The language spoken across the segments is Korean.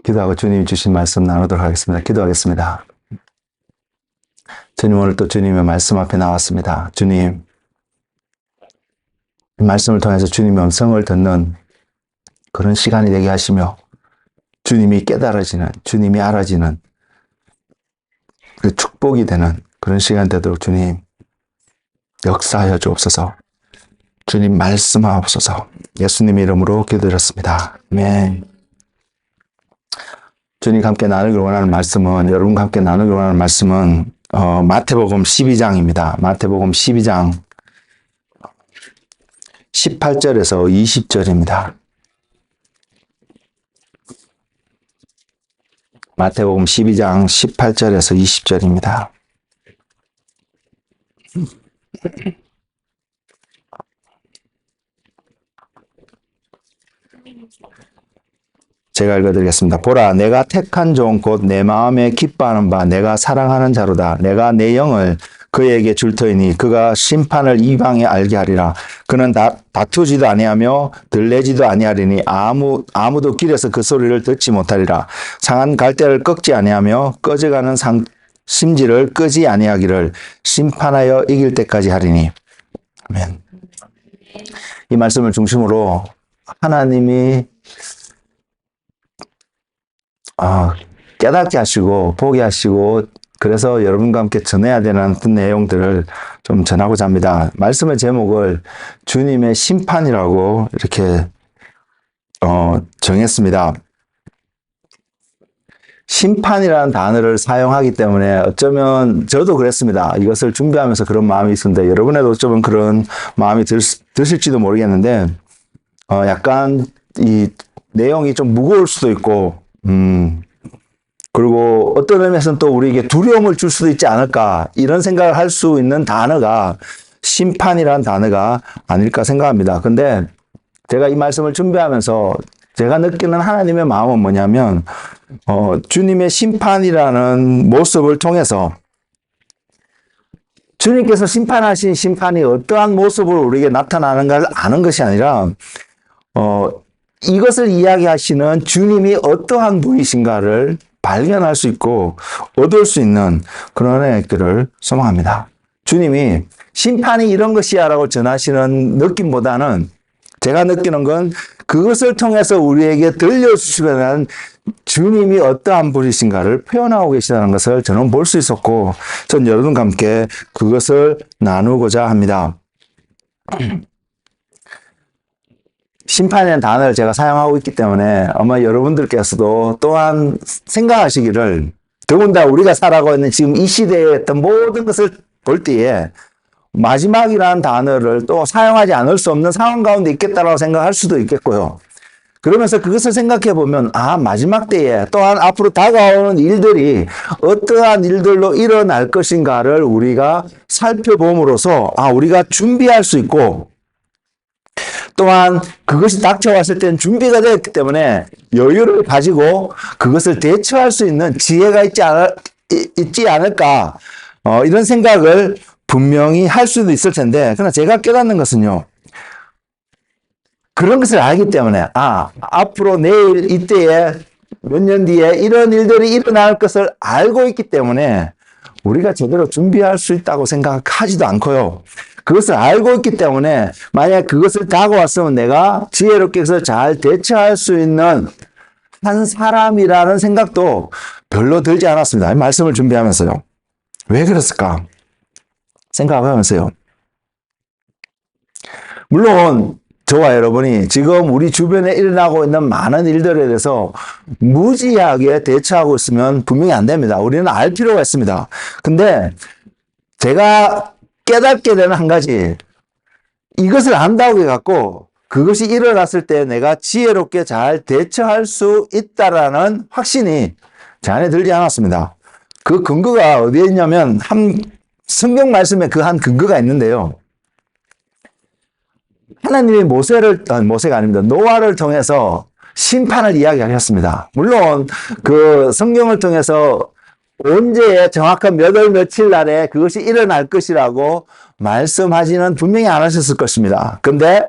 기도하고 주님이 주신 말씀 나누도록 하겠습니다. 기도하겠습니다. 주님, 오늘 또 주님의 말씀 앞에 나왔습니다. 주님, 이 말씀을 통해서 주님의 음성을 듣는 그런 시간이 되게 하시며 주님이 깨달아지는, 주님이 알아지는 그 축복이 되는 그런 시간 되도록 주님 역사하여 주옵소서. 주님 말씀하옵소서. 예수님의 이름으로 기도드렸습니다. 아멘. 주님과 함께 나누길 원하는 말씀은, 여러분과 함께 나누길 원하는 말씀은 마태복음 12장입니다. 마태복음 12장 18절에서 20절입니다. 마태복음 12장 18절에서 20절입니다. 제가 읽어드리겠습니다. 보라, 내가 택한 종 곧 내 마음에 기뻐하는 바 내가 사랑하는 자로다. 내가 내 영을 그에게 줄 터이니 그가 심판을 이방에 알게 하리라. 그는 다투지도 아니하며 들레지도 아니하리니 아무도 길에서 그 소리를 듣지 못하리라. 상한 갈대를 꺾지 아니하며 꺼져가는 심지를 끄지 아니하기를 심판하여 이길 때까지 하리니. 아멘. 이 말씀을 중심으로 하나님이 깨닫게 하시고 보게 하시고 그래서 여러분과 함께 전해야 되는 어떤 내용들을 좀 전하고자 합니다. 말씀의 제목을 주님의 심판이라고 이렇게 정했습니다. 심판이라는 단어를 사용하기 때문에 어쩌면 저도 그랬습니다. 이것을 준비하면서 그런 마음이 있었는데 여러분에도 어쩌면 그런 마음이 드실지도 모르겠는데 약간 이 내용이 좀 무거울 수도 있고 그리고 어떤 의미에서는 또 우리에게 두려움을 줄 수도 있지 않을까 이런 생각을 할 수 있는 단어가 심판이라는 단어가 아닐까 생각합니다. 근데 제가 이 말씀을 준비하면서 제가 느끼는 하나님의 마음은 뭐냐면 주님의 심판이라는 모습을 통해서 주님께서 심판하신 심판이 어떠한 모습으로 우리에게 나타나는가를 아는 것이 아니라 이것을 이야기하시는 주님이 어떠한 분이신가를 발견할 수 있고 얻을 수 있는 그런 은혜를 소망합니다. 주님이 심판이 이런 것이야 라고 전하시는 느낌보다는 제가 느끼는 건 그것을 통해서 우리에게 들려주시는 주님이 어떠한 분이신가를 표현하고 계시다는 것을 저는 볼 수 있었고 전 여러분과 함께 그것을 나누고자 합니다. 심판이라는 단어를 제가 사용하고 있기 때문에 아마 여러분들께서도 또한 생각하시기를 더군다나 우리가 살아가고 있는 지금 이 시대에 어떤 모든 것을 볼 때에 마지막이라는 단어를 또 사용하지 않을 수 없는 상황 가운데 있겠다라고 생각할 수도 있겠고요. 그러면서 그것을 생각해 보면 마지막 때에 또한 앞으로 다가오는 일들이 어떠한 일들로 일어날 것인가를 우리가 살펴봄으로써 우리가 준비할 수 있고 또한 그것이 닥쳐왔을 때는 준비가 되었기 때문에 여유를 가지고 그것을 대처할 수 있는 지혜가 있지 않을까 이런 생각을 분명히 할 수도 있을 텐데 그러나 제가 깨닫는 것은요. 그런 것을 알기 때문에 앞으로 내일 이때에 몇 년 뒤에 이런 일들이 일어날 것을 알고 있기 때문에 우리가 제대로 준비할 수 있다고 생각하지도 않고요. 그것을 알고 있기 때문에 만약 그것을 다가왔으면 내가 지혜롭게 해서 잘 대처할 수 있는 한 사람이라는 생각도 별로 들지 않았습니다. 말씀을 준비하면서요. 왜 그랬을까? 생각하면서요. 물론 저와 여러분이 지금 우리 주변에 일어나고 있는 많은 일들에 대해서 무지하게 대처하고 있으면 분명히 안 됩니다. 우리는 알 필요가 있습니다. 근데 제가 깨닫게 되는 한 가지, 이것을 안다고 해갖고 그것이 일어났을 때 내가 지혜롭게 잘 대처할 수 있다라는 확신이 제 안에 들지 않았습니다. 그 근거가 어디에 있냐면 성경 말씀에 그 한 근거가 있는데요. 하나님이 모세가 아닙니다. 노아를 통해서 심판을 이야기하셨습니다. 물론 그 성경을 통해서 언제 정확한 몇 월 며칠 날에 그것이 일어날 것이라고 말씀하지는 분명히 안 하셨을 것입니다. 근데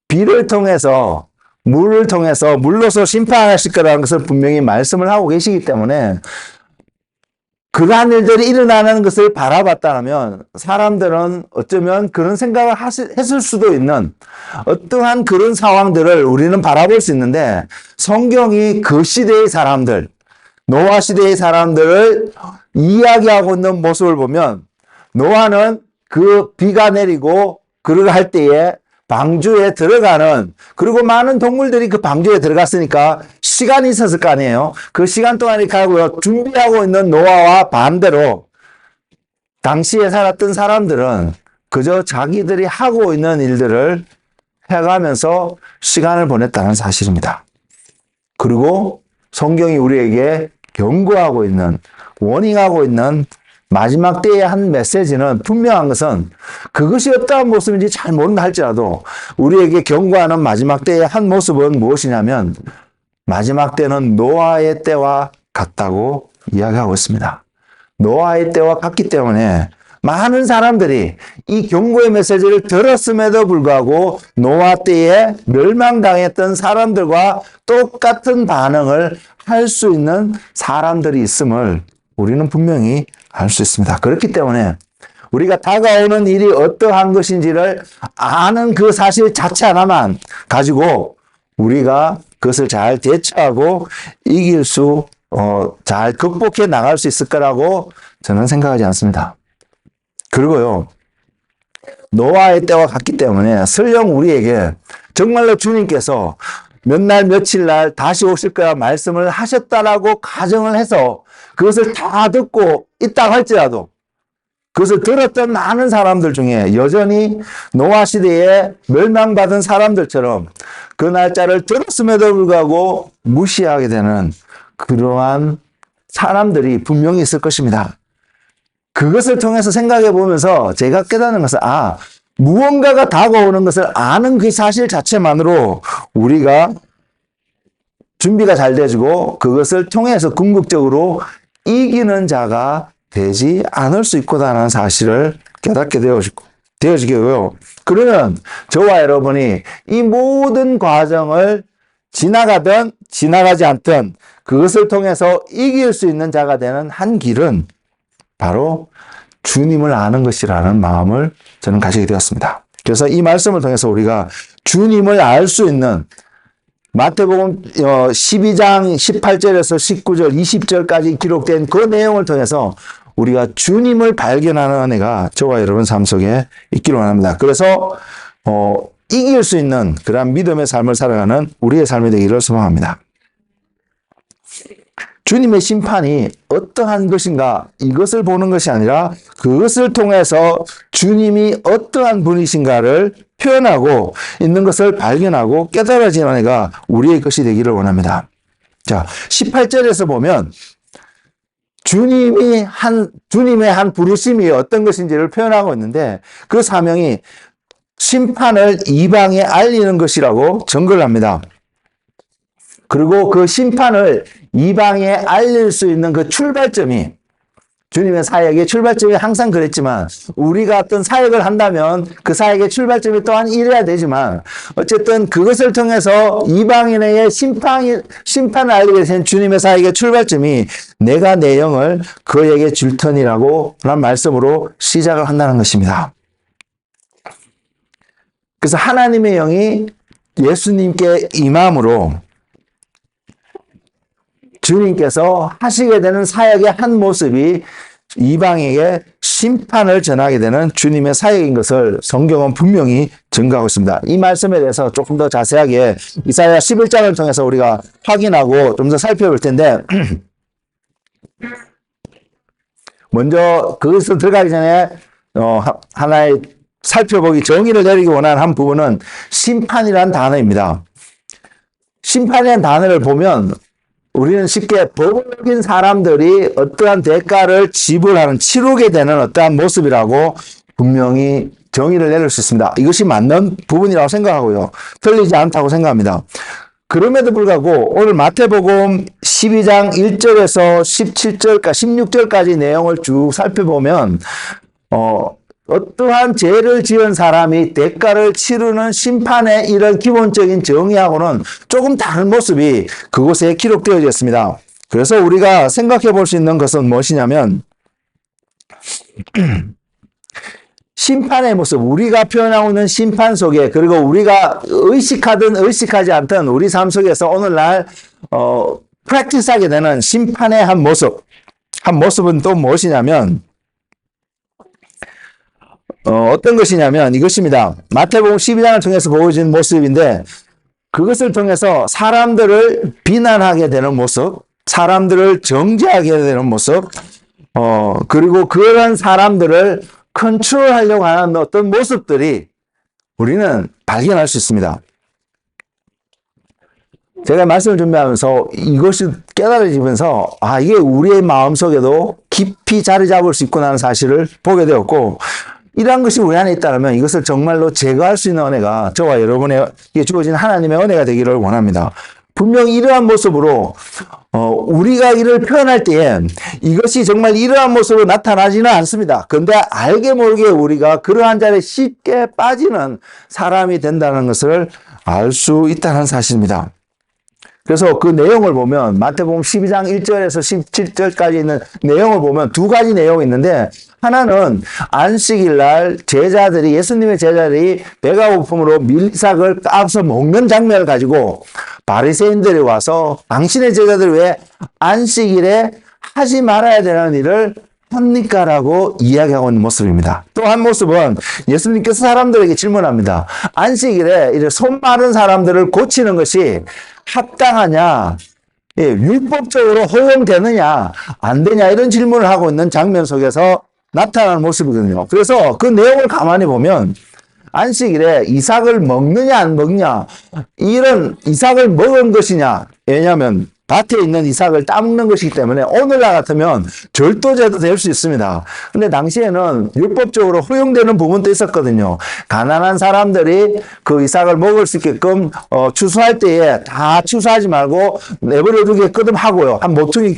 비를 통해서 물을 통해서 물로서 심판하실 거라는 것을 분명히 말씀을 하고 계시기 때문에 그러한 일들이 일어나는 것을 바라봤다면 사람들은 어쩌면 그런 생각을 했을 수도 있는 어떠한 그런 상황들을 우리는 바라볼 수 있는데 성경이 그 시대의 사람들, 노아 시대의 사람들을 이야기하고 있는 모습을 보면 노아는 그 비가 내리고 그러고 할 때에 방주에 들어가는, 그리고 많은 동물들이 그 방주에 들어갔으니까 시간이 있었을 거 아니에요. 그 시간 동안에 가고요. 준비하고 있는 노아와 반대로 당시에 살았던 사람들은 그저 자기들이 하고 있는 일들을 해가면서 시간을 보냈다는 사실입니다. 그리고 성경이 우리에게 경고하고 있는, 워닝하고 있는 마지막 때의 한 메시지는 분명한 것은 그것이 어떠한 모습인지 잘 모른다 할지라도 우리에게 경고하는 마지막 때의 한 모습은 무엇이냐면 마지막 때는 노아의 때와 같다고 이야기하고 있습니다. 노아의 때와 같기 때문에 많은 사람들이 이 경고의 메시지를 들었음에도 불구하고 노아 때에 멸망당했던 사람들과 똑같은 반응을 할 수 있는 사람들이 있음을 우리는 분명히 알 수 있습니다. 그렇기 때문에 우리가 다가오는 일이 어떠한 것인지를 아는 그 사실 자체 하나만 가지고 우리가 그것을 잘 대처하고 이길 수, 잘 극복해 나갈 수 있을 거라고 저는 생각하지 않습니다. 그리고요, 노아의 때와 같기 때문에 설령 우리에게 정말로 주님께서 몇 날 며칠 날 다시 오실 거야 말씀을 하셨다라고 가정을 해서 그것을 다 듣고 있다고 할지라도 그것을 들었던 많은 사람들 중에 여전히 노아 시대에 멸망받은 사람들처럼 그 날짜를 들었음에도 불구하고 무시하게 되는 그러한 사람들이 분명히 있을 것입니다. 그것을 통해서 생각해 보면서 제가 깨닫는 것은 무언가가 다가오는 것을 아는 그 사실 자체만으로 우리가 준비가 잘 되어지고 그것을 통해서 궁극적으로 이기는 자가 되지 않을 수 있구나라는 사실을 깨닫게 되어지고요. 그러면 저와 여러분이 이 모든 과정을 지나가든 지나가지 않든 그것을 통해서 이길 수 있는 자가 되는 한 길은 바로 주님을 아는 것이라는 마음을 저는 가지게 되었습니다. 그래서 이 말씀을 통해서 우리가 주님을 알 수 있는 마태복음 12장 18절에서 19절, 20절까지 기록된 그 내용을 통해서 우리가 주님을 발견하는 은혜가 저와 여러분 삶 속에 있기를 원합니다. 그래서 이길 수 있는 그러한 믿음의 삶을 살아가는 우리의 삶이 되기를 소망합니다. 주님의 심판이 어떠한 것인가 이것을 보는 것이 아니라 그것을 통해서 주님이 어떠한 분이신가를 표현하고 있는 것을 발견하고 깨달아지는 은혜가 우리의 것이 되기를 원합니다. 자, 18절에서 보면 주님의 한 부르심이 어떤 것인지를 표현하고 있는데 그 사명이 심판을 이방에 알리는 것이라고 증거를 합니다. 그리고 그 심판을 이방에 알릴 수 있는 그 출발점이 주님의 사역의 출발점이 항상 그랬지만 우리가 어떤 사역을 한다면 그 사역의 출발점이 또한 이래야 되지만 어쨌든 그것을 통해서 이방인의 심판을 알리게 된 주님의 사역의 출발점이 내가 내 영을 그에게 줄 터니라고 라는 말씀으로 시작을 한다는 것입니다. 그래서 하나님의 영이 예수님께 임함으로 주님께서 하시게 되는 사역의 한 모습이 이방에게 심판을 전하게 되는 주님의 사역인 것을 성경은 분명히 증거하고 있습니다. 이 말씀에 대해서 조금 더 자세하게 이사야 11장을 통해서 우리가 확인하고 좀 더 살펴볼 텐데 먼저 그것을 들어가기 전에 하나의 살펴보기 정의를 내리기 원하는 한 부분은 심판이라는 단어입니다. 심판이라는 단어를 보면 우리는 쉽게 법을 어긴 사람들이 어떠한 대가를 지불하는, 치르게 되는 어떠한 모습이라고 분명히 정의를 내릴 수 있습니다. 이것이 맞는 부분이라고 생각하고요. 틀리지 않다고 생각합니다. 그럼에도 불구하고 오늘 마태복음 12장 1절에서 17절까지, 16절까지 내용을 쭉 살펴보면 어떠한 죄를 지은 사람이 대가를 치르는 심판의 이런 기본적인 정의하고는 조금 다른 모습이 그곳에 기록되어 있습니다. 그래서 우리가 생각해 볼 수 있는 것은 무엇이냐면 심판의 모습, 우리가 표현하고 있는 심판 속에, 그리고 우리가 의식하든 의식하지 않든 우리 삶 속에서 오늘날 프랙티스하게 되는 심판의 한 모습은 또 무엇이냐면 어떤 것이냐면 이것입니다. 마태복음 12장을 통해서 보여진 모습인데 그것을 통해서 사람들을 비난하게 되는 모습, 사람들을 정죄하게 되는 모습, 그리고 그런 사람들을 컨트롤하려고 하는 어떤 모습들이 우리는 발견할 수 있습니다. 제가 말씀을 준비하면서 이것이 깨달아지면서 이게 우리의 마음속에도 깊이 자리 잡을 수 있구나 하는 사실을 보게 되었고, 이러한 것이 우리 안에 있다면 이것을 정말로 제거할 수 있는 은혜가 저와 여러분에게 주어진 하나님의 은혜가 되기를 원합니다. 분명히 이러한 모습으로 우리가 이를 표현할 때에 이것이 정말 이러한 모습으로 나타나지는 않습니다. 그런데 알게 모르게 우리가 그러한 자리에 쉽게 빠지는 사람이 된다는 것을 알 수 있다는 사실입니다. 그래서 그 내용을 보면 마태복음 12장 1절에서 17절까지 있는 내용을 보면 두 가지 내용이 있는데, 하나는 안식일 날 예수님의 제자들이 배가 고픔으로 밀싹을 까서 먹는 장면을 가지고 바리새인들이 와서 당신의 제자들 왜 안식일에 하지 말아야 되는 일을 합니까? 라고 이야기하고 있는 모습입니다. 또 한 모습은 예수님께서 사람들에게 질문합니다. 안식일에 이제 손 마른 사람들을 고치는 것이 합당하냐? 율법적으로 허용되느냐? 안 되냐? 이런 질문을 하고 있는 장면 속에서 나타나는 모습이거든요. 그래서 그 내용을 가만히 보면 안식일에 이삭을 먹느냐 안 먹냐, 이런 이삭을 먹은 것이냐, 왜냐하면 밭에 있는 이삭을 따먹는 것이기 때문에 오늘날 같으면 절도죄도 될 수 있습니다. 근데 당시에는 율법적으로 허용되는 부분도 있었거든요. 가난한 사람들이 그 이삭을 먹을 수 있게끔 추수할 때에 다 추수하지 말고 내버려 두게끔 하고요. 한 모퉁이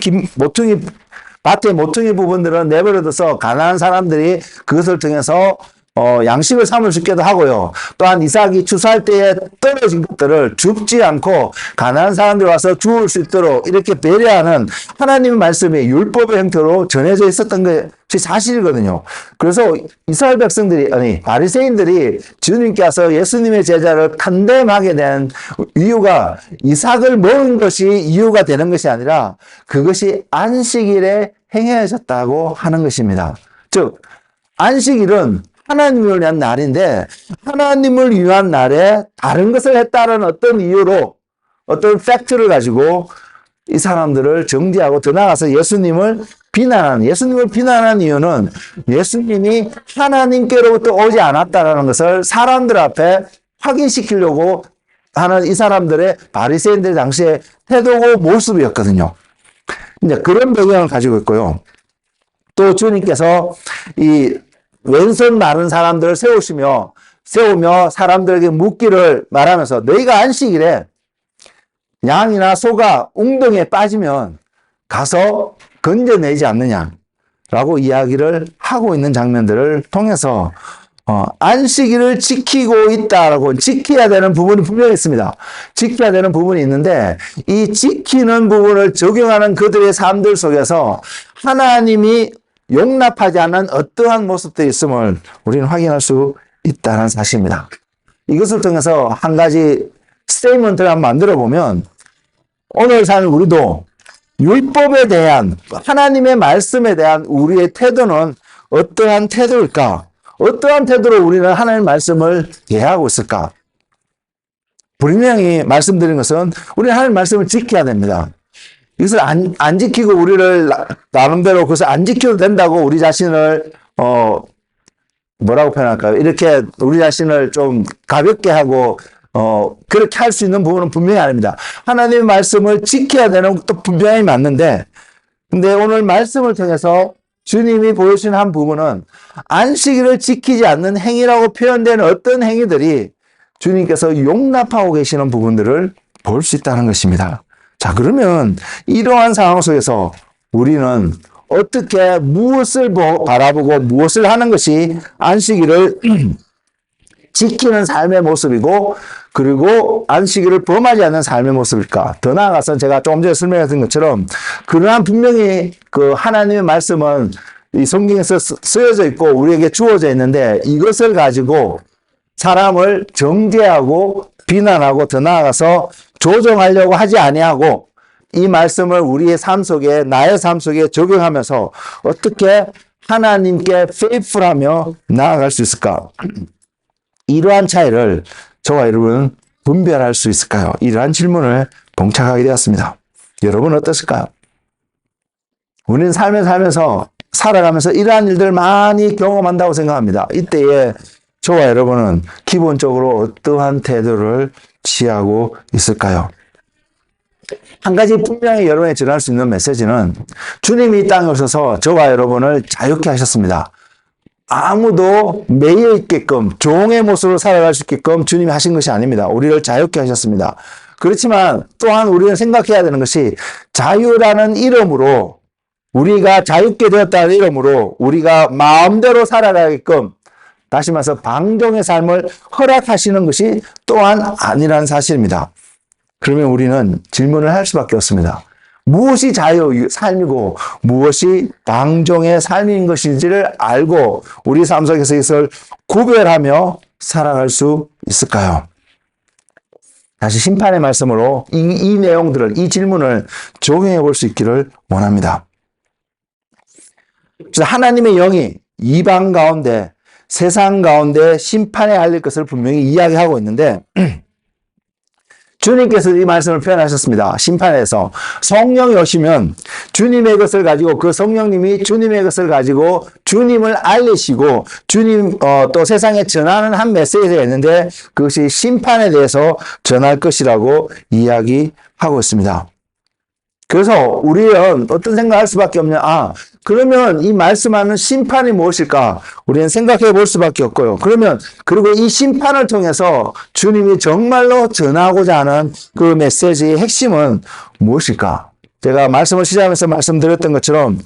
밭의 모퉁이 부분들은 내버려둬서 가난한 사람들이 그것을 통해서 양식을 삼을 수 있게도 하고요. 또한 이삭이 추수할 때에 떨어진 것들을 줍지 않고 가난한 사람들이 와서 주울 수 있도록 이렇게 배려하는 하나님의 말씀이 율법의 형태로 전해져 있었던 것이 사실이거든요. 그래서 이스라엘 백성들이, 바리새인들이 주님께서 예수님의 제자를 탄dem하게 된 이유가 이삭을 먹은 것이 이유가 되는 것이 아니라 그것이 안식일에 행해졌다고 하는 것입니다. 즉, 안식일은 하나님을 위한 날인데 하나님을 위한 날에 다른 것을 했다는 어떤 이유로, 어떤 팩트를 가지고 이 사람들을 정죄하고 더 나아가서 예수님을 비난하는 이유는 예수님이 하나님께로부터 오지 않았다는 것을 사람들 앞에 확인시키려고 하는 이 사람들의 바리새인들 당시의 태도고 모습이었거든요. 이제 그런 배경을 가지고 있고요. 또 주님께서 이 왼손 마른 사람들을 세우며 사람들에게 묻기를 말하면서 너희가 안식일에 양이나 소가 웅덩이에 빠지면 가서 건져내지 않느냐라고 이야기를 하고 있는 장면들을 통해서 안식일을 지키고 있다라고, 지켜야 되는 부분이 분명히 있습니다. 지켜야 되는 부분이 있는데 이 지키는 부분을 적용하는 그들의 삶들 속에서 하나님이 용납하지 않는 어떠한 모습들이 있음을 우리는 확인할 수 있다는 사실입니다. 이것을 통해서 한 가지 스테이트먼트를 한번 만들어 보면 오늘 사는 우리도 율법에 대한, 하나님의 말씀에 대한 우리의 태도는 어떠한 태도일까? 어떠한 태도로 우리는 하나님의 말씀을 대하고 있을까? 분명히 말씀드린 것은 우리는 하나님의 말씀을 지켜야 됩니다. 이것을 안 지키고 우리를 나름대로 그것을 안 지켜도 된다고 우리 자신을 뭐라고 표현할까요? 이렇게 우리 자신을 좀 가볍게 하고 그렇게 할 수 있는 부분은 분명히 아닙니다. 하나님의 말씀을 지켜야 되는 것도 분명히 맞는데, 근데 오늘 말씀을 통해서 주님이 보여주신 한 부분은 안식일을 지키지 않는 행위라고 표현되는 어떤 행위들이 주님께서 용납하고 계시는 부분들을 볼 수 있다는 것입니다. 자, 그러면 이러한 상황 속에서 우리는 어떻게 무엇을 바라보고 무엇을 하는 것이 안식일을 지키는 삶의 모습이고 그리고 안식일을 범하지 않는 삶의 모습일까? 더 나아가서 제가 조금 전에 설명했던 것처럼 그러한 분명히 그 하나님의 말씀은 이 성경에서 쓰여져 있고 우리에게 주어져 있는데 이것을 가지고 사람을 정죄하고 비난하고 더 나아가서 조정하려고 하지 아니하고 이 말씀을 우리의 삶 속에 나의 삶 속에 적용하면서 어떻게 하나님께 faithful하며 나아갈 수 있을까? 이러한 차이를 저와 여러분은 분별할 수 있을까요? 이러한 질문을 봉착하게 되었습니다. 여러분 어떠실까요? 우리는 삶을 살면서 살아가면서 이러한 일들을 많이 경험한다고 생각합니다. 이때에 저와 여러분은 기본적으로 어떠한 태도를 취하고 있을까요? 한 가지 분명히 여러분이 전할 수 있는 메시지는 주님이 이 땅에 오셔서 저와 여러분을 자유케 하셨습니다. 아무도 매여 있게끔 종의 모습으로 살아갈 수 있게끔 주님이 하신 것이 아닙니다. 우리를 자유케 하셨습니다. 그렇지만 또한 우리는 생각해야 되는 것이 자유라는 이름으로 우리가 자유케 되었다는 이름으로 우리가 마음대로 살아가게끔 다시 말해서 방종의 삶을 허락하시는 것이 또한 아니라는 사실입니다. 그러면 우리는 질문을 할 수밖에 없습니다. 무엇이 자유의 삶이고 무엇이 방종의 삶인 것인지를 알고 우리 삶 속에서 이것을 구별하며 살아갈 수 있을까요? 다시 심판의 말씀으로 이 내용들을, 이 질문을 적용해 볼 수 있기를 원합니다. 그래서 하나님의 영이 이방 가운데, 세상 가운데 심판에 알릴 것을 분명히 이야기하고 있는데 주님께서 이 말씀을 표현하셨습니다. 심판에서 성령이 오시면 주님의 것을 가지고 그 성령님이 주님의 것을 가지고 주님을 알리시고 주님 또 세상에 전하는 한 메시지가 있는데 그것이 심판에 대해서 전할 것이라고 이야기하고 있습니다. 그래서 우리는 어떤 생각을 할 수밖에 없냐? 그러면 이 말씀하는 심판이 무엇일까? 우리는 생각해 볼 수밖에 없고요. 그리고 이 심판을 통해서 주님이 정말로 전하고자 하는 그 메시지의 핵심은 무엇일까? 제가 말씀을 시작하면서 말씀드렸던 것처럼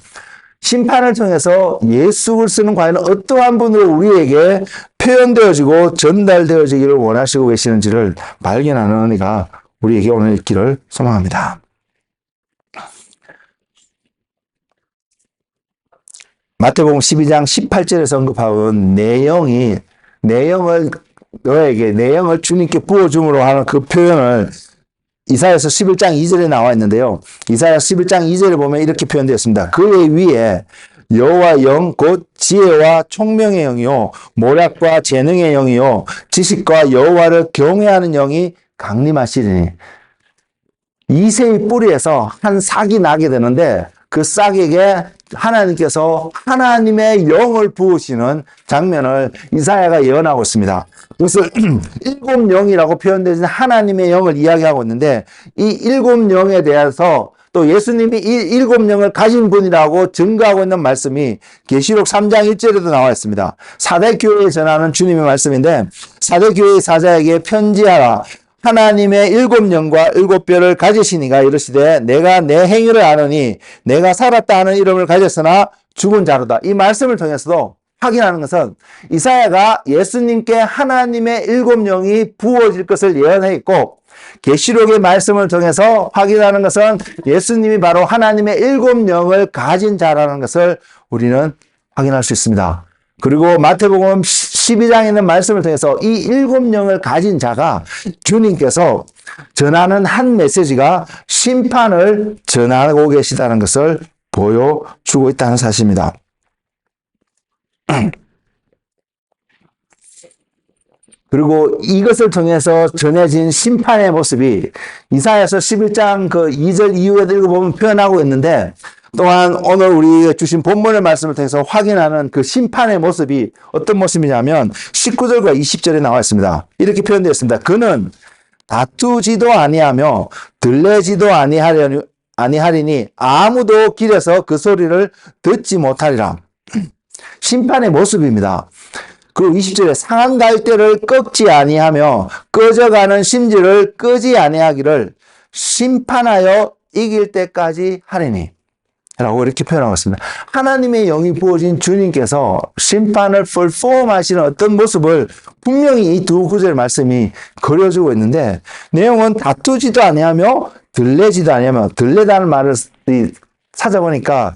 심판을 통해서 예수 그리스도는 과연 어떠한 분으로 우리에게 표현되어지고 전달되어지기를 원하시고 계시는지를 발견하는 은혜가 우리에게 오늘 있기를 소망합니다. 마태복음 12장 18절에서 언급하는 내용을 주님께 부어줌으로 하는 그 표현을 이사야서 11장 2절에 나와 있는데요. 이사야 11장 2절에 보면 이렇게 표현되었습니다. 그의 위에 여호와 영 곧 지혜와 총명의 영이요 모략과 재능의 영이요 지식과 여호와를 경외하는 영이 강림하시리니. 이새의 뿌리에서 한 싹이 나게 되는데 그 싹에게 하나님께서 하나님의 영을 부으시는 장면을 이사야가 예언하고 있습니다. 그것을 일곱 영이라고 표현되는 하나님의 영을 이야기하고 있는데 이 일곱 영에 대해서 또 예수님이 이 일곱 영을 가진 분이라고 증거하고 있는 말씀이 계시록 3장 1절에도 나와 있습니다. 사대 교회에 전하는 주님의 말씀인데 사대 교회의 사자에게 편지하라. 하나님의 일곱 영과 일곱 뼈를 가지시니가 이르시되 내가 내 행위를 아느니 내가 살았다 하는 이름을 가졌으나 죽은 자로다. 이 말씀을 통해서도 확인하는 것은 이사야가 예수님께 하나님의 일곱 영이 부어질 것을 예언해 있고 계시록의 말씀을 통해서 확인하는 것은 예수님이 바로 하나님의 일곱 영을 가진 자라는 것을 우리는 확인할 수 있습니다. 그리고 마태복음 12장에 있는 말씀을 통해서 이 일곱 영을 가진 자가 주님께서 전하는 한 메시지가 심판을 전하고 계시다는 것을 보여주고 있다는 사실입니다. 그리고 이것을 통해서 전해진 심판의 모습이 이사야서 11장 그 2절 이후에도 읽어보면 표현하고 있는데 또한 오늘 우리 주신 본문의 말씀을 통해서 확인하는 그 심판의 모습이 어떤 모습이냐면 19절과 20절에 나와 있습니다. 이렇게 표현되어 있습니다. 그는 다투지도 아니하며 들레지도 아니하리니 아무도 길에서 그 소리를 듣지 못하리라. 심판의 모습입니다. 그리고 20절에 상한 갈대를 꺾지 아니하며 꺼져가는 심지를 끄지 아니하기를 심판하여 이길 때까지 하리니. 라고 이렇게 표현하고 있습니다. 하나님의 영이 부어진 주님께서 심판을 perform 하시는 어떤 모습을 분명히 이 두 구절 말씀이 그려주고 있는데, 내용은 다투지도 아니하며 들레지도 아니하며, 들레다는 말을 찾아보니까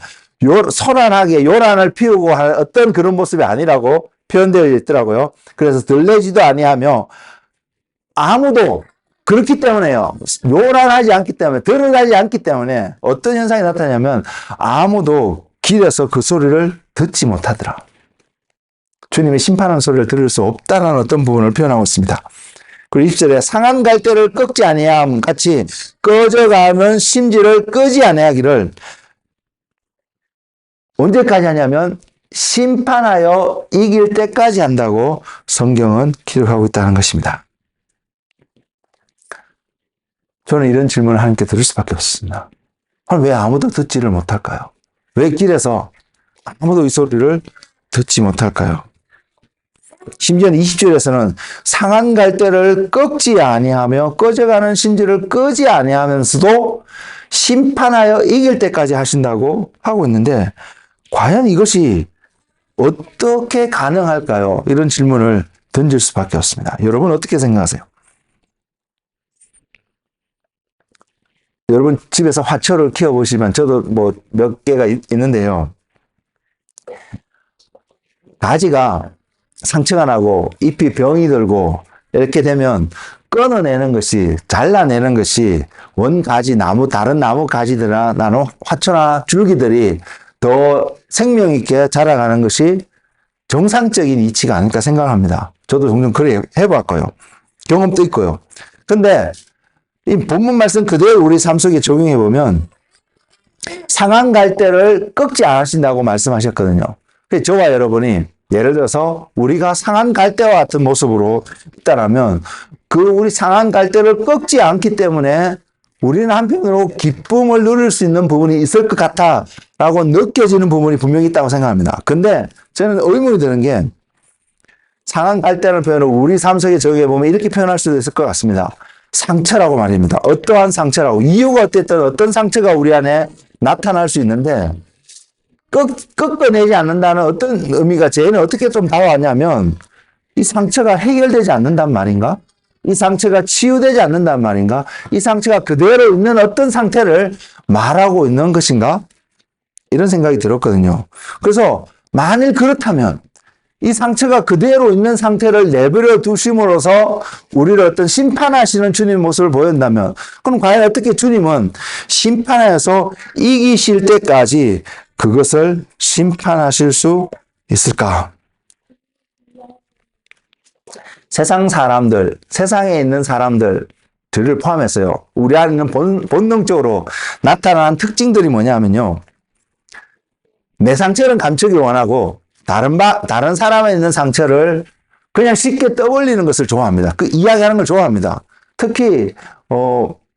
소란하게 요란을 피우고 할 어떤 그런 모습이 아니라고 표현되어 있더라고요. 그래서 들레지도 아니하며, 아무도 그렇기 때문에요. 요란하지 않기 때문에, 드러나지 않기 때문에 어떤 현상이 나타나냐면 아무도 길에서 그 소리를 듣지 못하더라. 주님의 심판하는 소리를 들을 수 없다는 어떤 부분을 표현하고 있습니다. 그리고 20절에 상한 갈대를 꺾지 아니함 같이 꺼져가는 심지를 끄지 아니하기를, 언제까지 하냐면 심판하여 이길 때까지 한다고 성경은 기록하고 있다는 것입니다. 저는 이런 질문을 하나님께 드릴 수밖에 없습니다. 왜 아무도 듣지를 못할까요? 왜 길에서 아무도 이 소리를 듣지 못할까요? 심지어는 20절에서는 상한 갈대를 꺾지 아니하며 꺼져가는 심지를 끄지 아니하면서도 심판하여 이길 때까지 하신다고 하고 있는데, 과연 이것이 어떻게 가능할까요? 이런 질문을 던질 수밖에 없습니다. 여러분 어떻게 생각하세요? 여러분 집에서 화초를 키워보시면, 저도 뭐 몇 개가 있는데요. 가지가 상처가 나고 잎이 병이 들고 이렇게 되면 끊어내는 것이, 잘라내는 것이 원가지, 다른 나무 가지들이나 나무 화초나 줄기들이 더 생명 있게 자라가는 것이 정상적인 이치가 아닐까 생각합니다. 저도 종종 그래 해봤고요. 경험도 있고요. 근데 이 본문 말씀 그대로 우리 삶 속에 적용해 보면 상한 갈대를 꺾지 않으신다고 말씀하셨거든요. 그래서 저와 여러분이 예를 들어서 우리가 상한 갈대와 같은 모습으로 있다라면, 그 우리 상한 갈대를 꺾지 않기 때문에 우리는 한편으로 기쁨을 누릴 수 있는 부분이 있을 것 같다라고 느껴지는 부분이 분명히 있다고 생각합니다. 근데 저는 의문이 드는 게, 상한 갈대라는 표현을 우리 삶 속에 적용해 보면 이렇게 표현할 수도 있을 것 같습니다. 상처라고 말입니다. 어떠한 상처라고, 이유가 어땠든 어떤 상처가 우리 안에 나타날 수 있는데, 꺾어내지 않는다는 어떤 의미가 쟤는 어떻게 좀 다가왔냐면, 이 상처가 해결되지 않는단 말인가? 이 상처가 치유되지 않는단 말인가? 이 상처가 그대로 있는 어떤 상태를 말하고 있는 것인가? 이런 생각이 들었거든요. 그래서 만일 그렇다면 이 상처가 그대로 있는 상태를 내버려 두심으로써 우리를 어떤 심판하시는 주님의 모습을 보인다면, 그럼 과연 어떻게 주님은 심판하여서 이기실 때까지 그것을 심판하실 수 있을까? 세상 사람들, 세상에 있는 사람들을 포함해서요, 우리 안에는 본능적으로 나타나는 특징들이 뭐냐면요, 내 상처는 감추기 원하고 다른 사람에 있는 상처를 그냥 쉽게 떠올리는 것을 좋아합니다. 그 이야기하는 걸 좋아합니다. 특히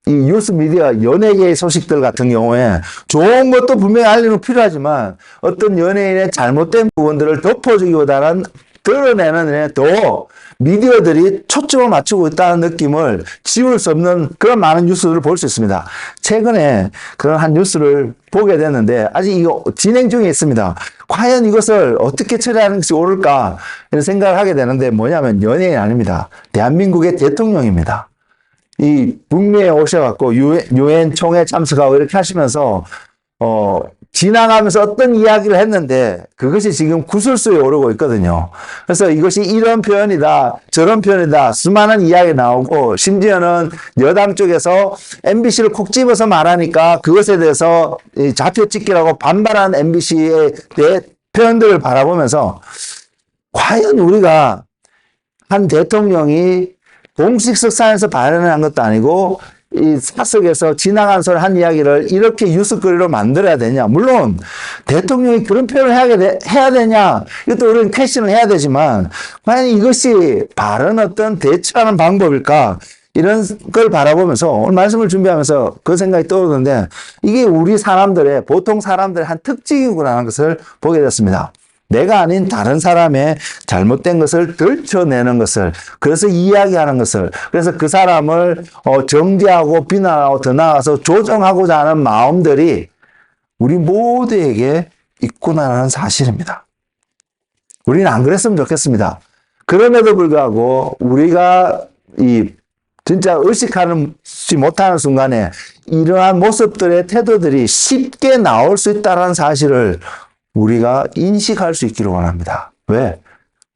이 뉴스 미디어 연예계의 소식들 같은 경우에 좋은 것도 분명히 알리는 필요하지만, 어떤 연예인의 잘못된 부분들을 덮어주기보다는 드러내는 더 미디어들이 초점을 맞추고 있다는 느낌을 지울 수 없는 그런 많은 뉴스들을 볼 수 있습니다. 최근에 그런 한 뉴스를 보게 됐는데, 아직 이거 진행 중에 있습니다. 과연 이것을 어떻게 처리하는 것이 옳을까 이런 생각을 하게 되는데, 뭐냐면 연예인 아닙니다. 대한민국의 대통령입니다. 이 북미에 오셔갖고 유엔 총회 참석하고 이렇게 하시면서 지나가면서 어떤 이야기를 했는데, 그것이 지금 구설수에 오르고 있거든요. 그래서 이것이 이런 표현이다, 저런 표현이다, 수많은 이야기 나오고, 심지어는 여당 쪽에서 MBC를 콕 집어서 말하니까 그것에 대해서 좌표찍기라고 반발한 MBC의 표현들을 바라보면서, 과연 우리가 한 대통령이 공식 석상에서 발언을 한 것도 아니고 이 사석에서 지나간 소리 한 이야기를 이렇게 뉴스거리로 만들어야 되냐? 물론 대통령이 그런 표현을 해야 되냐? 이것도 우리는 퀘션을 해야 되지만, 과연 이것이 바른 어떤 대처하는 방법일까? 이런 걸 바라보면서 오늘 말씀을 준비하면서 그 생각이 떠오르는데, 이게 우리 사람들의, 보통 사람들의 한 특징이구나 하는 것을 보게 됐습니다. 내가 아닌 다른 사람의 잘못된 것을 들춰내는 것을, 그래서 이야기하는 것을, 그래서 그 사람을 정죄하고 비난하고 더 나아가서 조정하고자 하는 마음들이 우리 모두에게 있구나라는 사실입니다. 우리는 안 그랬으면 좋겠습니다. 그럼에도 불구하고 우리가 진짜 의식하지 못하는 순간에 이러한 모습들의 태도들이 쉽게 나올 수 있다는 사실을 우리가 인식할 수 있기를 원합니다. 왜?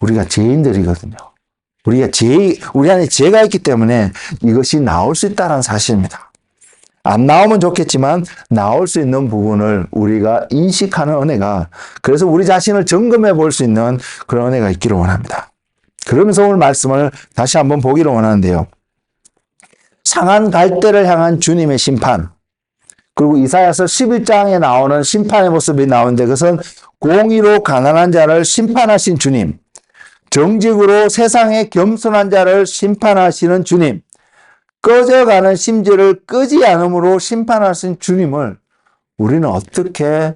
우리가 죄인들이거든요. 우리 안에 죄가 있기 때문에 이것이 나올 수 있다는 사실입니다. 안 나오면 좋겠지만 나올 수 있는 부분을 우리가 인식하는 은혜가, 그래서 우리 자신을 점검해 볼 수 있는 그런 은혜가 있기를 원합니다. 그러면서 오늘 말씀을 다시 한번 보기를 원하는데요. 상한 갈대를 향한 주님의 심판, 그리고 이사야서 11장에 나오는 심판의 모습이 나오는데 그것은 공의로 가난한 자를 심판하신 주님, 정직으로 세상에 겸손한 자를 심판하시는 주님, 꺼져가는 심지를 끄지 않음으로 심판하신 주님을 우리는 어떻게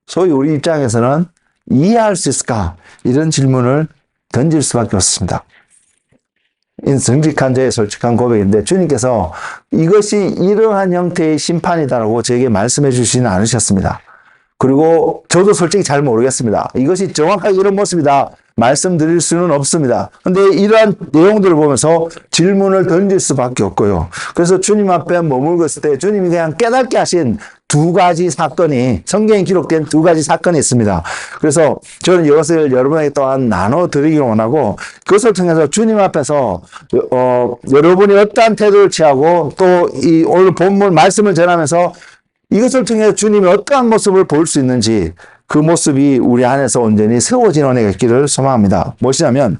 소위 우리 입장에서는 이해할 수 있을까? 이런 질문을 던질 수밖에 없습니다. 정직한 자의 솔직한 고백인데 주님께서 이것이 이러한 형태의 심판이다라고 저에게 말씀해 주시지는 않으셨습니다. 그리고 저도 솔직히 잘 모르겠습니다. 이것이 정확하게 이런 모습이다 말씀드릴 수는 없습니다. 근데 이러한 내용들을 보면서 질문을 던질 수밖에 없고요. 그래서 주님 앞에 머물고 있을 때 주님이 그냥 깨닫게 하신 두 가지 사건이, 성경에 기록된 두 가지 사건이 있습니다. 그래서 저는 이것을 여러분에게 또한 나눠드리기를 원하고, 그것을 통해서 주님 앞에서 여러분이 어떠한 태도를 취하고 또 이 오늘 본문 말씀을 전하면서 이것을 통해 주님이 어떠한 모습을 볼 수 있는지, 그 모습이 우리 안에서 온전히 세워지는 은혜가 있기를 소망합니다. 무엇이냐면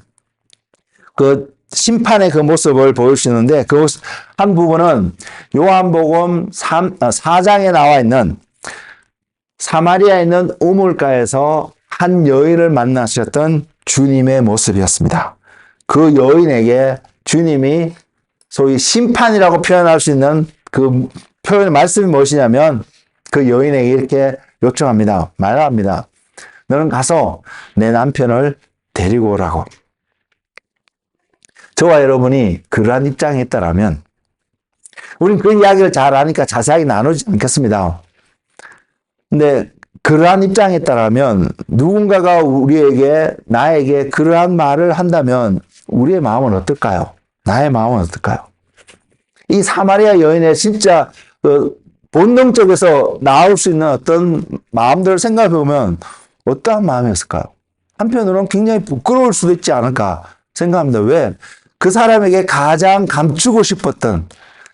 그 심판의 그 모습을 보일 수 있는데 그 한 부분은 요한복음 4장에 나와 있는 사마리아에 있는 우물가에서 한 여인을 만나셨던 주님의 모습이었습니다. 그 여인에게 주님이 소위 심판이라고 표현할 수 있는 그 표현의 말씀이 무엇이냐면 그 여인에게 이렇게 요청합니다. 말합니다. 너는 가서 내 남편을 데리고 오라고. 저와 여러분이 그러한 입장에 있다라면 우리는 그 이야기를 잘 아니까 자세하게 나누지 않겠습니다. 근데 그러한 입장에 있다라면 누군가가 나에게 그러한 말을 한다면 우리의 마음은 어떨까요? 나의 마음은 어떨까요? 이 사마리아 여인의 진짜 본능적에서 나올 수 있는 어떤 마음들을 생각해 보면 어떠한 마음이었을까요? 한편으로는 굉장히 부끄러울 수도 있지 않을까 생각합니다. 왜? 그 사람에게 가장 감추고 싶었던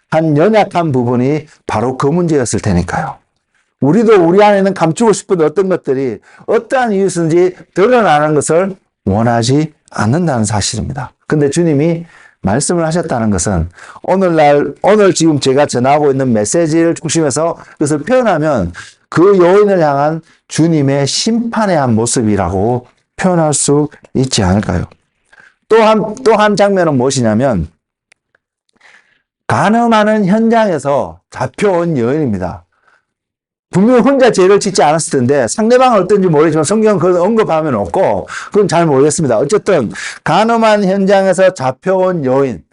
한 연약한 부분이 바로 그 문제였을 테니까요. 우리도 우리 안에는 감추고 싶은 어떤 것들이 어떠한 이유든지 드러나는 것을 원하지 않는다는 사실입니다. 근데 주님이 말씀을 하셨다는 것은 오늘 지금 제가 전하고 있는 메시지를 중심해서 그것을 표현하면 그 여인을 향한 주님의 심판의 한 모습이라고 표현할 수 있지 않을까요? 또 한 장면은 무엇이냐면 간음하는 현장에서 잡혀온 여인입니다. 분명히 혼자 죄를 짓지 않았을 텐데 상대방은 어떤지 모르지만 성경은 그걸 언급하면 없고 그건 잘 모르겠습니다. 어쨌든 간음한 현장에서 잡혀온 여인,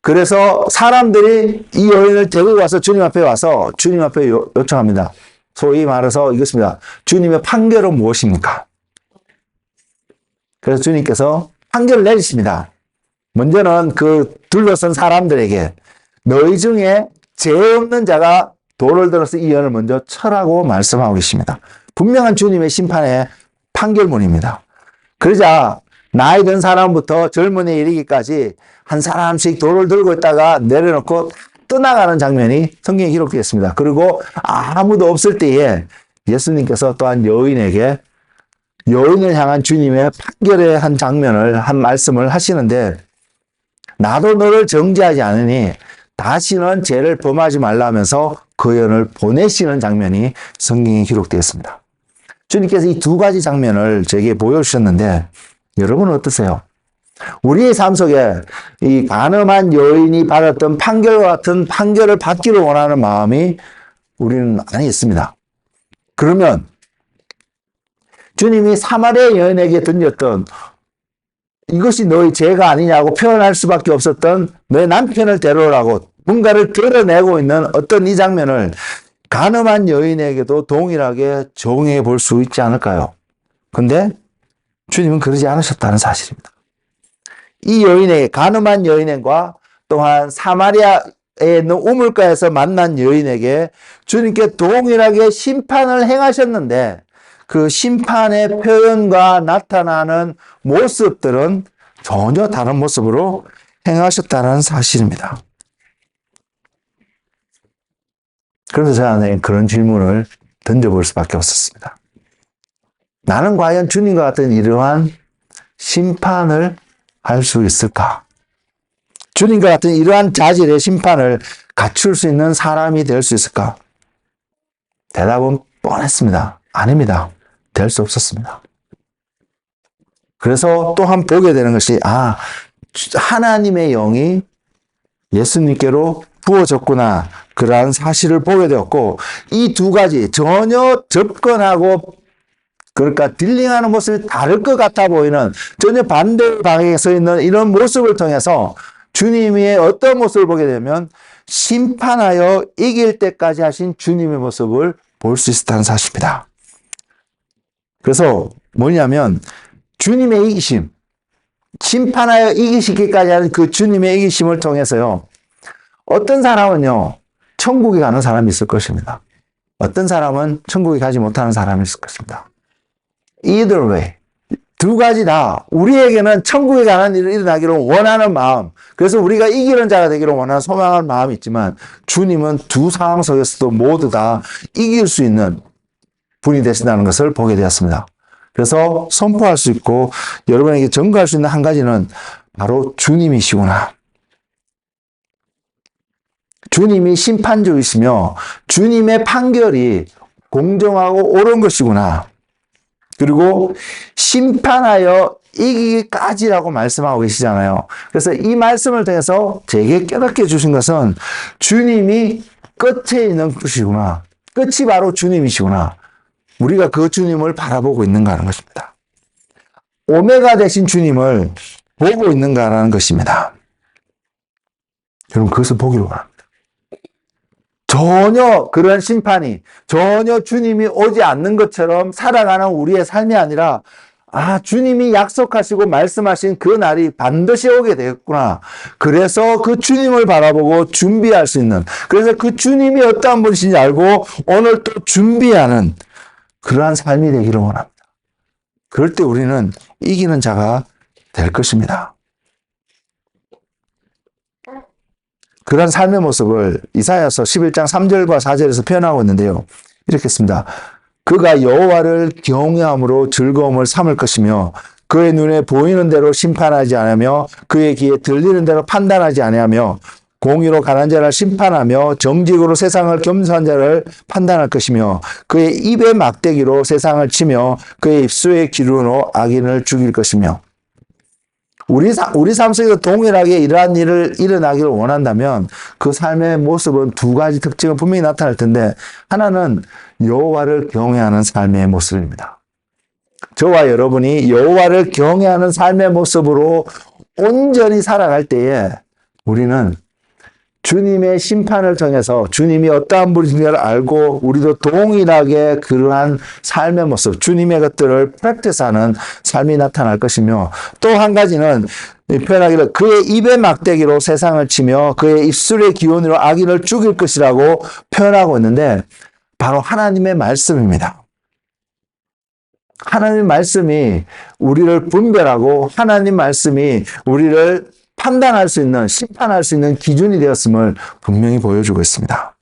그래서 사람들이 이 여인을 데리고 와서 주님 앞에 와서 주님 앞에 요청합니다. 소위 말해서 이것입니다. 주님의 판결은 무엇입니까? 그래서 주님께서 판결을 내리십니다. 먼저는 그 둘러선 사람들에게 너희 중에 죄 없는 자가 돌을 들어서 이 여인을 먼저 쳐라고 말씀하고 계십니다. 분명한 주님의 심판의 판결문입니다. 그러자 나이 든 사람부터 젊은이에 이르기까지 한 사람씩 돌을 들고 있다가 내려놓고 떠나가는 장면이 성경에 기록되어 있습니다. 그리고 아무도 없을 때에 예수님께서 또한 여인을 향한 주님의 판결의 한 장면을, 한 말씀을 하시는데 나도 너를 정죄하지 않으니 다시는 죄를 범하지 말라면서 그 여인을 보내시는 장면이 성경에 기록되어 있습니다. 주님께서 이 두 가지 장면을 저에게 보여주셨는데 여러분은 어떠세요? 우리의 삶 속에 이 간음한 여인이 받았던 판결과 같은 판결을 받기를 원하는 마음이 우리는 안에 있습니다. 그러면 주님이 사마리아 여인에게 던졌던 이것이 너의 죄가 아니냐고 표현할 수밖에 없었던 너의 남편을 데려오라고 뭔가를 드러내고 있는 어떤 이 장면을 가늠한 여인에게도 동일하게 적용해 볼 수 있지 않을까요? 근데 주님은 그러지 않으셨다는 사실입니다. 이 여인에게, 가늠한 여인과 또한 사마리아에 있는 우물가에서 만난 여인에게 주님께 동일하게 심판을 행하셨는데 그 심판의 표현과 나타나는 모습들은 전혀 다른 모습으로 행하셨다는 사실입니다. 그래서 저는 그런 질문을 던져볼 수밖에 없었습니다. 나는 과연 주님과 같은 이러한 심판을 할 수 있을까? 주님과 같은 이러한 자질의 심판을 갖출 수 있는 사람이 될 수 있을까? 대답은 뻔했습니다. 아닙니다. 될 수 없었습니다. 그래서 또한 보게 되는 것이, 하나님의 영이 예수님께로 부어졌구나. 그러한 사실을 보게 되었고, 이 두 가지 전혀 접근하고, 그러니까 딜링하는 모습이 다를 것 같아 보이는 전혀 반대 방향에 서 있는 이런 모습을 통해서 주님의 어떤 모습을 보게 되면 심판하여 이길 때까지 하신 주님의 모습을 볼 수 있다는 사실입니다. 그래서 뭐냐면 주님의 이기심, 심판하여 이기시기까지 하는 그 주님의 이기심을 통해서요. 어떤 사람은요, 천국에 가는 사람이 있을 것입니다. 어떤 사람은 천국에 가지 못하는 사람이 있을 것입니다. Either way. 두 가지 다 우리에게는 천국에 가는 일을 일어나기를 원하는 마음, 그래서 우리가 이기는 자가 되기를 원하는 소망하는 마음이 있지만 주님은 두 상황 속에서도 모두 다 이길 수 있는 분이 되신다는 것을 보게 되었습니다. 그래서 선포할 수 있고 여러분에게 전가할 수 있는 한 가지는 바로 주님이시구나. 주님이 심판주이시며 주님의 판결이 공정하고 옳은 것이구나. 그리고 심판하여 이기기까지라고 말씀하고 계시잖아요. 그래서 이 말씀을 통해서 제게 깨닫게 해주신 것은 주님이 끝에 있는 것이구나. 끝이 바로 주님이시구나. 우리가 그 주님을 바라보고 있는가 하는 것입니다. 오메가 되신 주님을 보고 있는가라는 것입니다. 여러분 그것을 보기를 원합니다. 전혀 그런 심판이 전혀 주님이 오지 않는 것처럼 살아가는 우리의 삶이 아니라 주님이 약속하시고 말씀하신 그 날이 반드시 오게 되겠구나. 그래서 그 주님을 바라보고 준비할 수 있는, 그래서 그 주님이 어떠한 분이신지 알고 오늘 또 준비하는 그러한 삶이 되기를 원합니다. 그럴 때 우리는 이기는 자가 될 것입니다. 그런 삶의 모습을 이사야서 11장 3절과 4절에서 표현하고 있는데요. 이렇게 씁니다. 그가 여호와를 경외함으로 즐거움을 삼을 것이며 그의 눈에 보이는 대로 심판하지 않으며 그의 귀에 들리는 대로 판단하지 아니하며 공의로 가난한 자를 심판하며 정직으로 세상을 겸손한 자를 판단할 것이며 그의 입의 막대기로 세상을 치며 그의 입술의 기름으로 악인을 죽일 것이며. 우리 삶 속에서 동일하게 이러한 일을 일어나기를 원한다면 그 삶의 모습은 두 가지 특징은 분명히 나타날 텐데, 하나는 여호와를 경외하는 삶의 모습입니다. 저와 여러분이 여호와를 경외하는 삶의 모습으로 온전히 살아갈 때에 우리는 주님의 심판을 통해서 주님이 어떠한 분인지를 알고 우리도 동일하게 그러한 삶의 모습, 주님의 것들을 프랙티스하는 삶이 나타날 것이며, 또 한 가지는 표현하기를 그의 입의 막대기로 세상을 치며 그의 입술의 기운으로 악인을 죽일 것이라고 표현하고 있는데, 바로 하나님의 말씀입니다. 하나님 말씀이 우리를 분별하고 하나님 말씀이 우리를 판단할 수 있는, 심판할 수 있는 기준이 되었음을 분명히 보여주고 있습니다.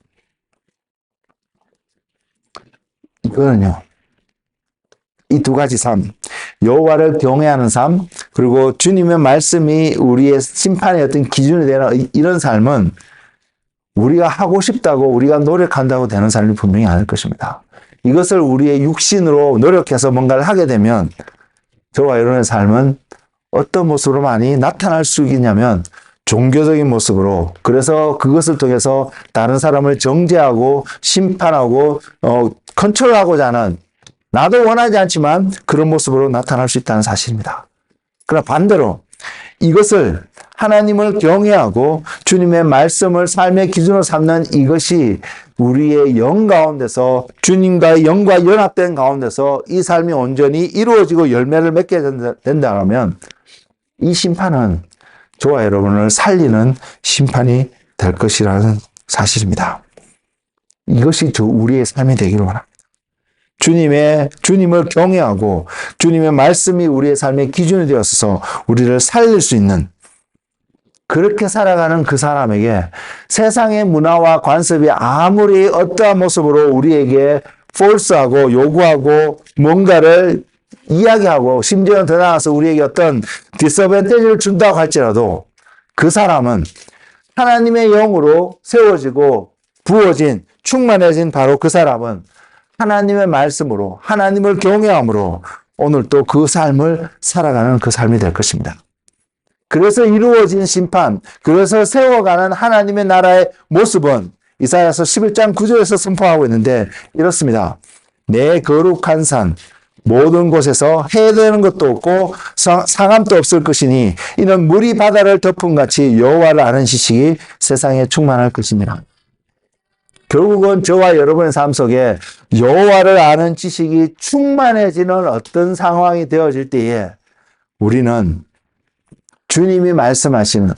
이거는요, 이 두 가지 삶, 여호와를 경외하는 삶, 그리고 주님의 말씀이 우리의 심판의 어떤 기준이 되는 이런 삶은 우리가 하고 싶다고, 우리가 노력한다고 되는 삶이 분명히 아닐 것입니다. 이것을 우리의 육신으로 노력해서 뭔가를 하게 되면 저와 여러분의 삶은 어떤 모습으로 많이 나타날 수 있냐면 종교적인 모습으로, 그래서 그것을 통해서 다른 사람을 정죄하고 심판하고 컨트롤하고자 하는, 나도 원하지 않지만 그런 모습으로 나타날 수 있다는 사실입니다. 그러나 반대로 이것을 하나님을 경외하고 주님의 말씀을 삶의 기준으로 삼는 이것이 우리의 영 가운데서 주님과의 영과 연합된 가운데서 이 삶이 온전히 이루어지고 열매를 맺게 된다면 이 심판은 저와 여러분을 살리는 심판이 될 것이라는 사실입니다. 이것이 우리의 삶이 되기를 원합니다. 주님을 경외하고 주님의 말씀이 우리의 삶의 기준이 되어서 우리를 살릴 수 있는 그렇게 살아가는 그 사람에게 세상의 문화와 관습이 아무리 어떠한 모습으로 우리에게 폴스하고 요구하고 뭔가를 이야기하고 심지어는 더 나아가서 우리에게 어떤 디서밴티지를 준다고 할지라도 그 사람은 하나님의 영으로 세워지고 부어진 충만해진 바로 그 사람은 하나님의 말씀으로 하나님을 경외함으로 오늘 또 그 삶을 살아가는 그 삶이 될 것입니다. 그래서 이루어진 심판, 그래서 세워가는 하나님의 나라의 모습은 이사야서 11장 9절에서 선포하고 있는데 이렇습니다. 내 거룩한 산 모든 곳에서 해되는 것도 없고 상함도 없을 것이니 이는 물이 바다를 덮음같이 여호와를 아는 지식이 세상에 충만할 것입니다. 결국은 저와 여러분의 삶 속에 여호와를 아는 지식이 충만해지는 어떤 상황이 되어질 때에 우리는 주님이 말씀하시는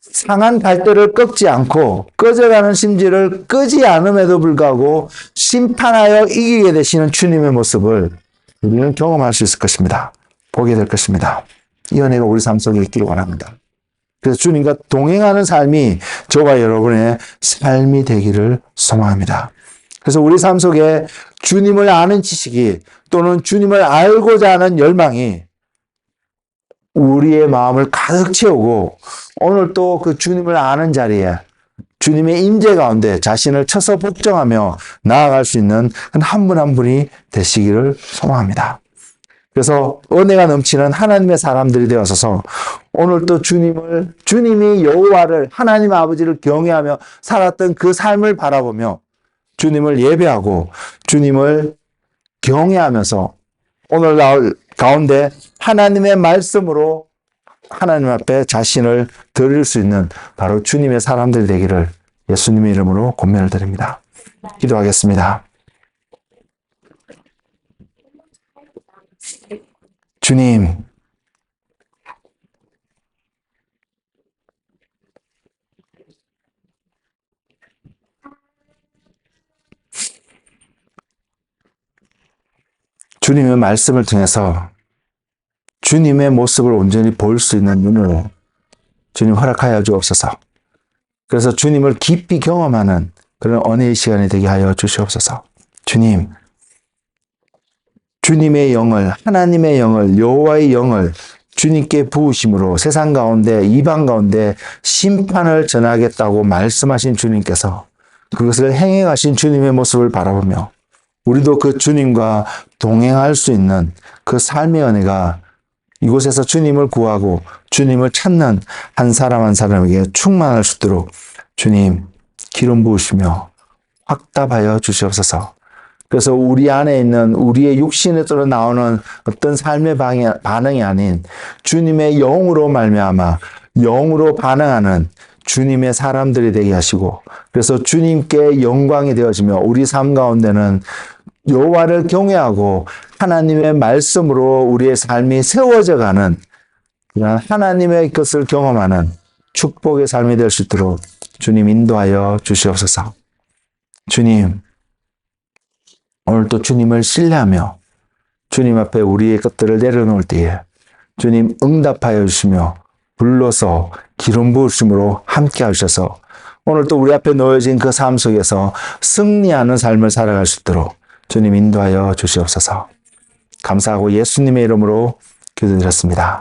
상한 갈대를 꺾지 않고 꺼져가는 심지를 끄지 않음에도 불구하고 심판하여 이기게 되시는 주님의 모습을 우리는 경험할 수 있을 것입니다. 보게 될 것입니다. 이 은혜가 우리 삶 속에 있기를 원합니다. 그래서 주님과 동행하는 삶이 저와 여러분의 삶이 되기를 소망합니다. 그래서 우리 삶 속에 주님을 아는 지식이 또는 주님을 알고자 하는 열망이 우리의 마음을 가득 채우고 오늘 또 그 주님을 아는 자리에 주님의 임재 가운데 자신을 쳐서 복종하며 나아갈 수 있는 한 분 한 분이 되시기를 소망합니다. 그래서 은혜가 넘치는 하나님의 사람들이 되어서서 오늘 또 주님이 여호와를 하나님 아버지를 경외하며 살았던 그 삶을 바라보며 주님을 예배하고 주님을 경외하면서 오늘 나올 가운데 하나님의 말씀으로 하나님 앞에 자신을 드릴 수 있는 바로 주님의 사람들이 되기를 예수님의 이름으로 권면을 드립니다. 기도하겠습니다. 주님, 주님의 말씀을 통해서 주님의 모습을 온전히 볼 수 있는 눈을 주님 허락하여 주옵소서. 그래서 주님을 깊이 경험하는 그런 은혜의 시간이 되게 하여 주시옵소서. 주님, 주님의 영을, 하나님의 영을, 여호와의 영을 주님께 부으심으로 세상 가운데, 이방 가운데 심판을 전하겠다고 말씀하신 주님께서 그것을 행해 가신 주님의 모습을 바라보며 우리도 그 주님과 동행할 수 있는 그 삶의 은혜가 이곳에서 주님을 구하고 주님을 찾는 한 사람 한 사람에게 충만할 수 있도록 주님 기름 부으시며 확답하여 주시옵소서. 그래서 우리 안에 있는 우리의 육신에서 나오는 어떤 삶의 반응이 아닌 주님의 영으로 말미암아 영으로 반응하는 주님의 사람들이 되게 하시고 그래서 주님께 영광이 되어지며 우리 삶 가운데는 여호와를 경외하고 하나님의 말씀으로 우리의 삶이 세워져 가는 그런 하나님의 것을 경험하는 축복의 삶이 될 수 있도록 주님 인도하여 주시옵소서. 주님, 오늘 또 주님을 신뢰하며 주님 앞에 우리의 것들을 내려놓을 때에 주님 응답하여 주시며 불러서 기름 부으심으로 함께 하셔서 오늘 또 우리 앞에 놓여진 그 삶 속에서 승리하는 삶을 살아갈 수 있도록 주님 인도하여 주시옵소서. 감사하고 예수님의 이름으로 기도드렸습니다.